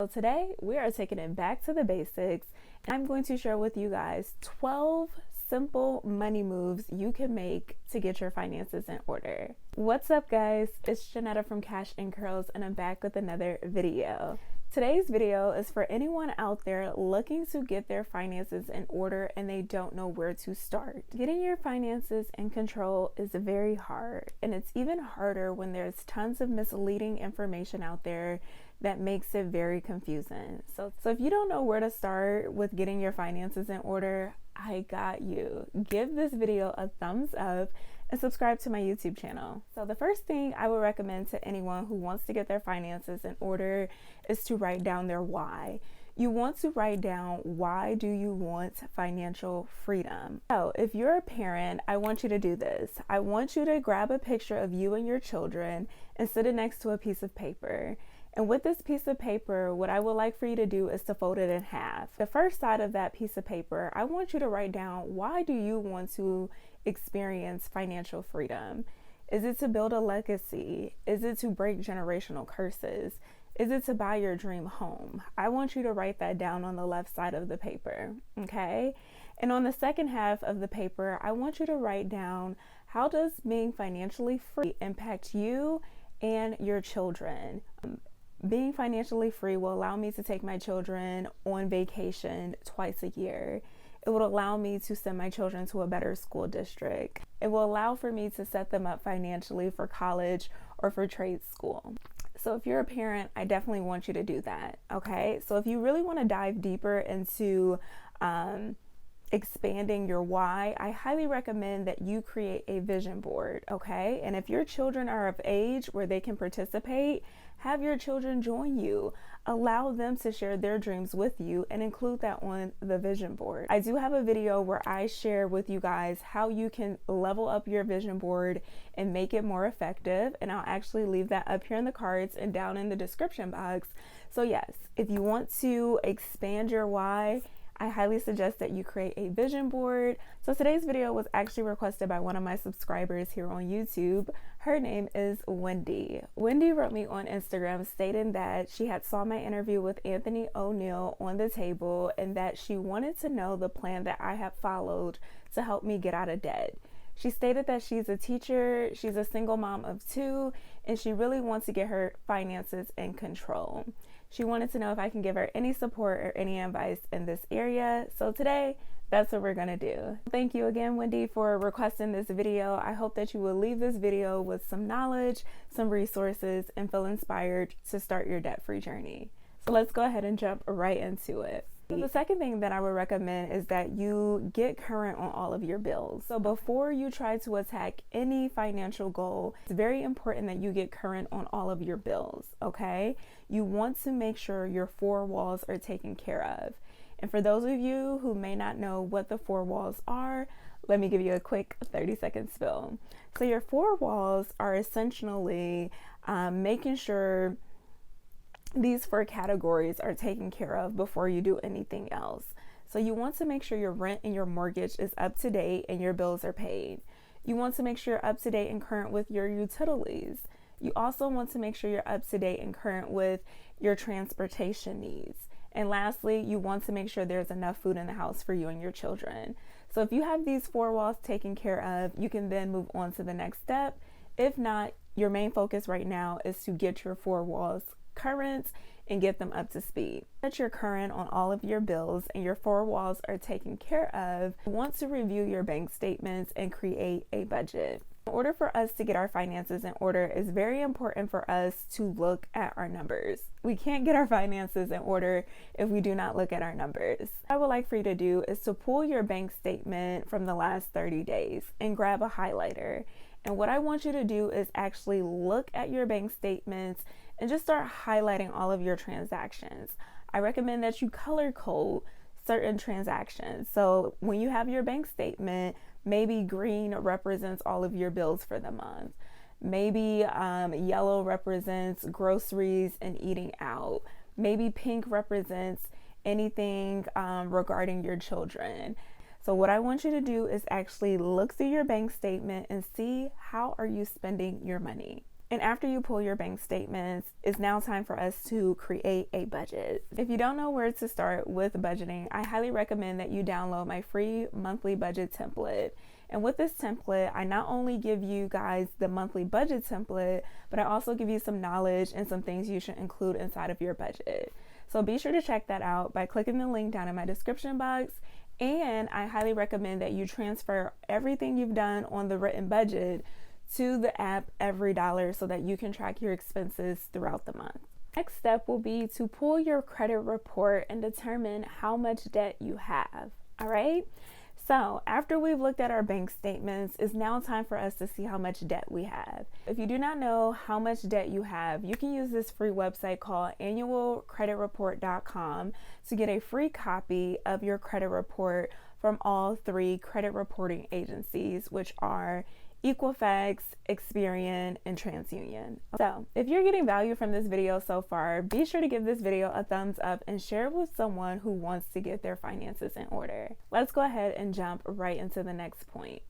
So today we are taking it back to the basics, and I'm going to share with you guys 12 simple money moves you can make to get your finances in order. What's up, guys? It's Jeanetta from Cash and Curls, and I'm back with another video. Today's video is for anyone out there looking to get their finances in order and they don't know where to start. Getting your finances in control is very hard, and it's even harder when there's tons of misleading information out there that makes it very confusing. So if you don't know where to start with getting your finances in order, I got you. Give this video a thumbs up and subscribe to my YouTube channel. So the first thing I would recommend to anyone who wants to get their finances in order is to write down their why. You want to write down, why do you want financial freedom? So if you're a parent, I want you to do this. I want you to grab a picture of you and your children and sit it next to a piece of paper. And with this piece of paper, what I would like for you to do is to fold it in half. The first side of that piece of paper, I want you to write down, why do you want to experience financial freedom? Is it to build a legacy? Is it to break generational curses? Is it to buy your dream home? I want you to write that down on the left side of the paper, okay? And on the second half of the paper, I want you to write down, how does being financially free impact you and your children? Being financially free will allow me to take my children on vacation twice a year. It will allow me to send my children to a better school district. It will allow for me to set them up financially for college or for trade school. So if you're a parent, I definitely want you to do that, okay? So if you really want to dive deeper into expanding your why, I highly recommend that you create a vision board, okay? And if your children are of age where they can participate, have your children join you. Allow them to share their dreams with you and include that on the vision board. I do have a video where I share with you guys how you can level up your vision board and make it more effective, and I'll actually leave that up here in the cards and down in the description box. So yes, if you want to expand your why, I highly suggest that you create a vision board. So today's video was actually requested by one of my subscribers here on YouTube. Her name is Wendy. Wendy wrote me on Instagram stating that she had saw my interview with Anthony O'Neill on the table and that she wanted to know the plan that I have followed to help me get out of debt. She stated that she's a teacher, she's a single mom of 2, and she really wants to get her finances in control. She wanted to know if I can give her any support or any advice in this area. So today, that's what we're gonna do. Thank you again, Wendy, for requesting this video. I hope that you will leave this video with some knowledge, some resources, and feel inspired to start your debt-free journey. So let's go ahead and jump right into it. So the second thing that I would recommend is that you get current on all of your bills. So before you try to attack any financial goal, it's very important that you get current on all of your bills, okay? You want to make sure your 4 walls are taken care of. And for those of you who may not know what the 4 walls are, let me give you a quick 30-second spill. So your 4 walls are essentially making sure these 4 categories are taken care of before you do anything else. So you want to make sure your rent and your mortgage is up to date and your bills are paid. You want to make sure you're up to date and current with your utilities. You also want to make sure you're up to date and current with your transportation needs. And lastly, you want to make sure there's enough food in the house for you and your children. So if you have these 4 walls taken care of, you can then move on to the next step. If not, your main focus right now is to get your 4 walls current and get them up to speed. That you're current on all of your bills and your 4 walls are taken care of, you want to review your bank statements and create a budget. In order for us to get our finances in order, it's very important for us to look at our numbers. We can't get our finances in order if we do not look at our numbers. What I would like for you to do is to pull your bank statement from the last 30 days and grab a highlighter. And what I want you to do is actually look at your bank statements and just start highlighting all of your transactions. I recommend that you color code certain transactions. So when you have your bank statement, maybe green represents all of your bills for the month. Maybe yellow represents groceries and eating out. Maybe pink represents anything regarding your children. So what I want you to do is actually look through your bank statement and see how are you spending your money. And after you pull your bank statements, it's now time for us to create a budget. If you don't know where to start with budgeting, I highly recommend that you download my free monthly budget template. And with this template, I not only give you guys the monthly budget template, but I also give you some knowledge and some things you should include inside of your budget. So be sure to check that out by clicking the link down in my description box. And I highly recommend that you transfer everything you've done on the written budget to the app EveryDollar so that you can track your expenses throughout the month. Next step will be to pull your credit report and determine how much debt you have. All right. So after we've looked at our bank statements, it's now time for us to see how much debt we have. If you do not know how much debt you have, you can use this free website called annualcreditreport.com to get a free copy of your credit report from all 3 credit reporting agencies, which are Equifax, Experian, and TransUnion. So if you're getting value from this video so far, be sure to give this video a thumbs up and share it with someone who wants to get their finances in order. Let's go ahead and jump right into the next point.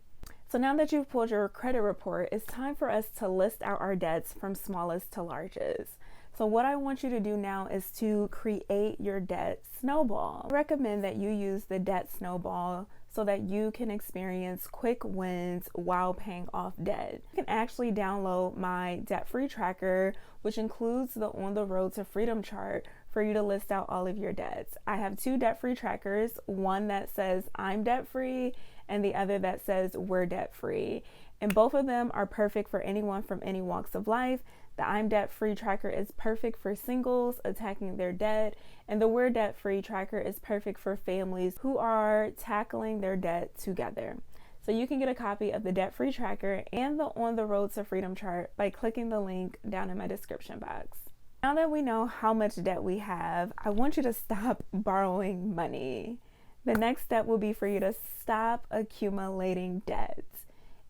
So now that you've pulled your credit report, it's time for us to list out our debts from smallest to largest. So what I want you to do now is to create your debt snowball. I recommend that you use the debt snowball so that you can experience quick wins while paying off debt. You can actually download my debt-free tracker, which includes the On the Road to Freedom chart for you to list out all of your debts. I have 2 debt-free trackers, one that says I'm debt-free and the other that says we're debt-free. And both of them are perfect for anyone from any walks of life. The I'm Debt-Free tracker is perfect for singles attacking their debt, and the We're Debt-Free tracker is perfect for families who are tackling their debt together. So you can get a copy of the Debt-Free tracker and the On the Road to Freedom chart by clicking the link down in my description box. Now that we know how much debt we have, I want you to stop borrowing money. The next step will be for you to stop accumulating debts.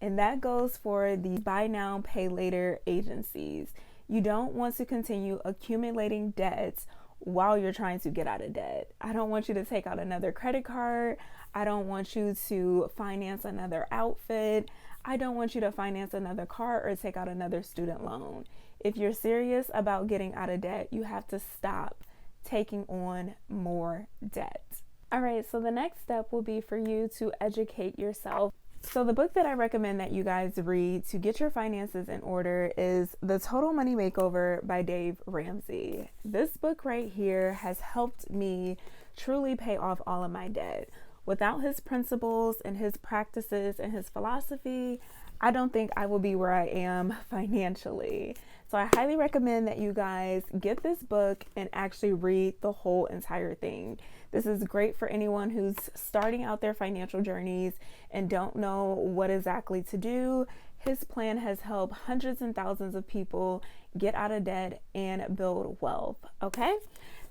And that goes for the buy now, pay later agencies. You don't want to continue accumulating debts while you're trying to get out of debt. I don't want you to take out another credit card. I don't want you to finance another outfit. I don't want you to finance another car or take out another student loan. If you're serious about getting out of debt, you have to stop taking on more debt. All right, so the next step will be for you to educate yourself. So the book that I recommend that you guys read to get your finances in order is The Total Money Makeover by Dave Ramsey. This book right here has helped me truly pay off all of my debt. Without his principles and his practices and his philosophy, I don't think I will be where I am financially. So I highly recommend that you guys get this book and actually read the whole entire thing. This is great for anyone who's starting out their financial journeys and don't know what exactly to do. His plan has helped hundreds and thousands of people get out of debt and build wealth. Okay?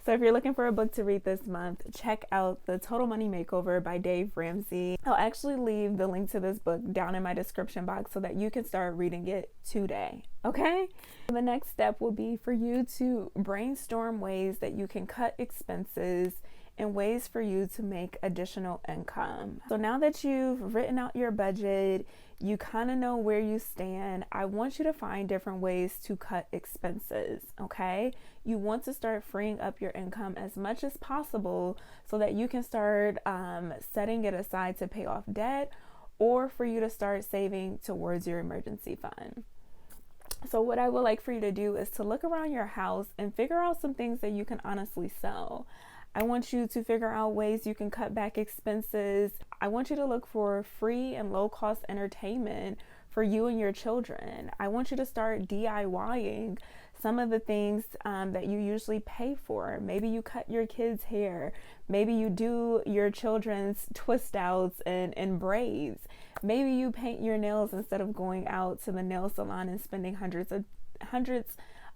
So if you're looking for a book to read this month, check out The Total Money Makeover by Dave Ramsey. I'll actually leave the link to this book down in my description box so that you can start reading it today. Okay? The next step will be for you to brainstorm ways that you can cut expenses and ways for you to make additional income. So now that you've written out your budget, you kind of know where you stand, I want you to find different ways to cut expenses, okay? You want to start freeing up your income as much as possible so that you can start setting it aside to pay off debt or for you to start saving towards your emergency fund. So what I would like for you to do is to look around your house and figure out some things that you can honestly sell. I want you to figure out ways you can cut back expenses. I want you to look for free and low-cost entertainment for you and your children. I want you to start DIYing some of the things that you usually pay for. Maybe you cut your kids' hair. Maybe you do your children's twist outs and braids. Maybe you paint your nails instead of going out to the nail salon and spending hundreds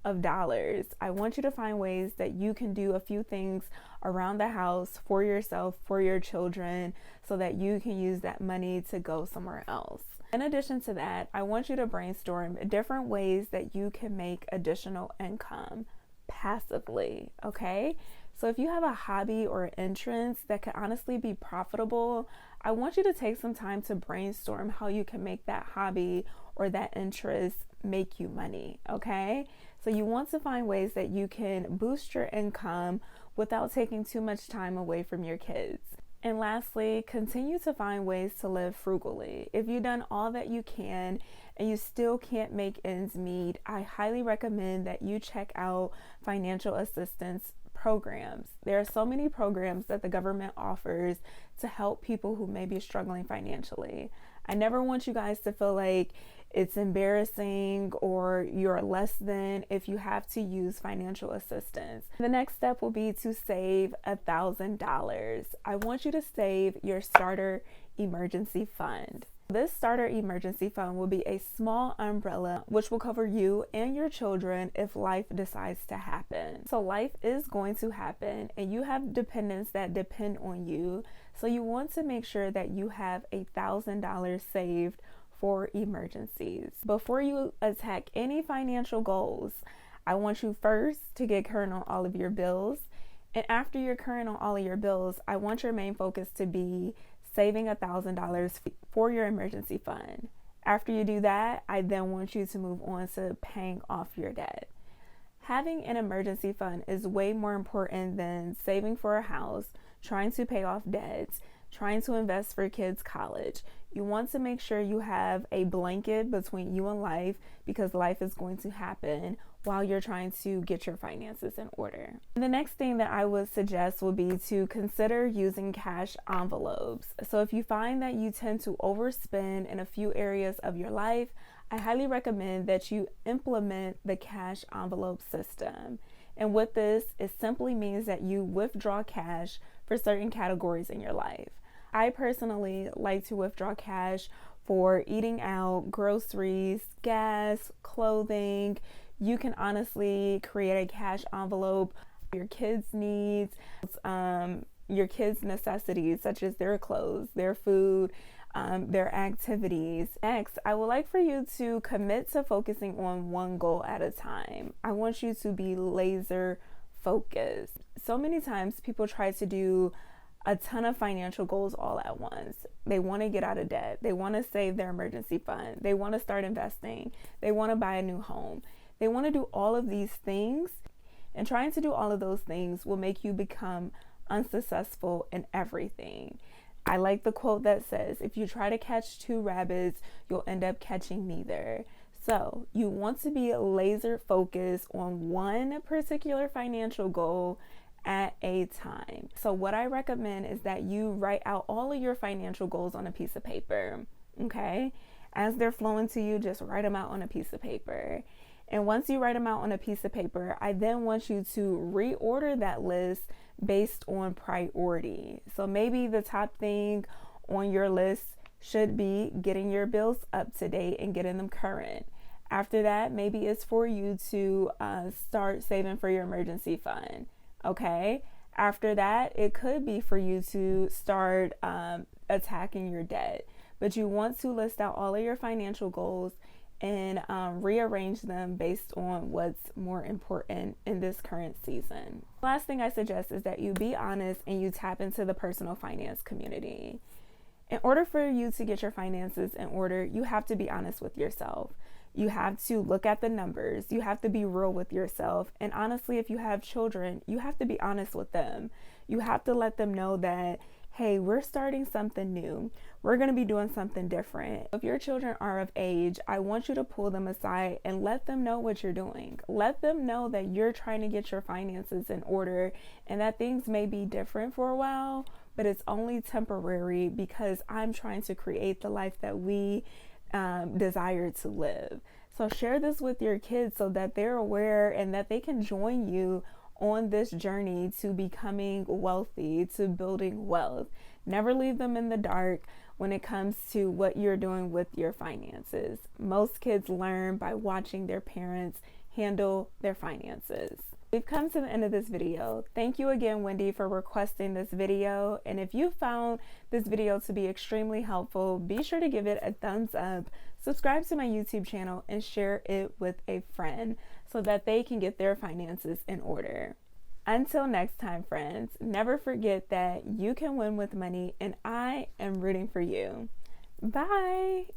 of dollars. I want you to find ways that you can do a few things around the house for yourself, for your children, so that you can use that money to go somewhere else. In addition to that, I want you to brainstorm different ways that you can make additional income passively, okay? So if you have a hobby or entrance that could honestly be profitable, I want you to take some time to brainstorm how you can make that hobby or that interest make you money, okay? So you want to find ways that you can boost your income without taking too much time away from your kids. And lastly, continue to find ways to live frugally. If you've done all that you can and you still can't make ends meet, I highly recommend that you check out financial assistance programs. There are so many programs that the government offers to help people who may be struggling financially. I never want you guys to feel like it's embarrassing or you're less than if you have to use financial assistance. The next step will be to save $1,000. I want you to save your starter emergency fund. This starter emergency fund will be a small umbrella which will cover you and your children if life decides to happen. So life is going to happen and you have dependents that depend on you. So you want to make sure that you have $1,000 saved for emergencies. Before you attack any financial goals, I want you first to get current on all of your bills. And after you're current on all of your bills, I want your main focus to be saving $1,000 for your emergency fund. After you do that, I then want you to move on to paying off your debt. Having an emergency fund is way more important than saving for a house, trying to pay off debts, trying to invest for kids' college. You want to make sure you have a blanket between you and life because life is going to happen while you're trying to get your finances in order. The next thing that I would suggest would be to consider using cash envelopes. So if you find that you tend to overspend in a few areas of your life, I highly recommend that you implement the cash envelope system. And what this, it simply means that you withdraw cash for certain categories in your life. I personally like to withdraw cash for eating out, groceries, gas, clothing. You can honestly create a cash envelope for your kids' needs, your kids' necessities, such as their clothes, their food, their activities. Next, I would like for you to commit to focusing on one goal at a time. I want you to be laser focused. So many times people try to do a ton of financial goals all at once. They want to get out of debt. They want to save their emergency fund. They want to start investing. They want to buy a new home. They want to do all of these things, and trying to do all of those things will make you become unsuccessful in everything. I like the quote that says, if you try to catch two rabbits, you'll end up catching neither. So you want to be laser focused on one particular financial goal at a time. So what I recommend is that you write out all of your financial goals on a piece of paper, okay? As they're flowing to you, just write them out on a piece of paper. And once you write them out on a piece of paper, I then want you to reorder that list based on priority. So maybe the top thing on your list should be getting your bills up to date and getting them current. After that, maybe it's for you to start saving for your emergency fund. Okay. After that, it could be for you to start attacking your debt, but you want to list out all of your financial goals and rearrange them based on what's more important in this current season. Last thing I suggest is that you be honest and you tap into the personal finance community. In order for you to get your finances in order, you have to be honest with yourself. You have to look at the numbers. You have to be real with yourself. And honestly, if you have children, you have to be honest with them. You have to let them know that, hey, we're starting something new. We're going to be doing something different. If your children are of age, I want you to pull them aside and let them know what you're doing. Let them know that you're trying to get your finances in order and that things may be different for a while, but it's only temporary because I'm trying to create the life that we desire to live. So share this with your kids so that they're aware and that they can join you on this journey to becoming wealthy, to building wealth. Never leave them in the dark when it comes to what you're doing with your finances. Most kids learn by watching their parents handle their finances. We've come to the end of this video. Thank you again, Wendy, for requesting this video. And if you found this video to be extremely helpful, be sure to give it a thumbs up, subscribe to my YouTube channel, and share it with a friend so that they can get their finances in order. Until next time, friends, never forget that you can win with money, and I am rooting for you. Bye.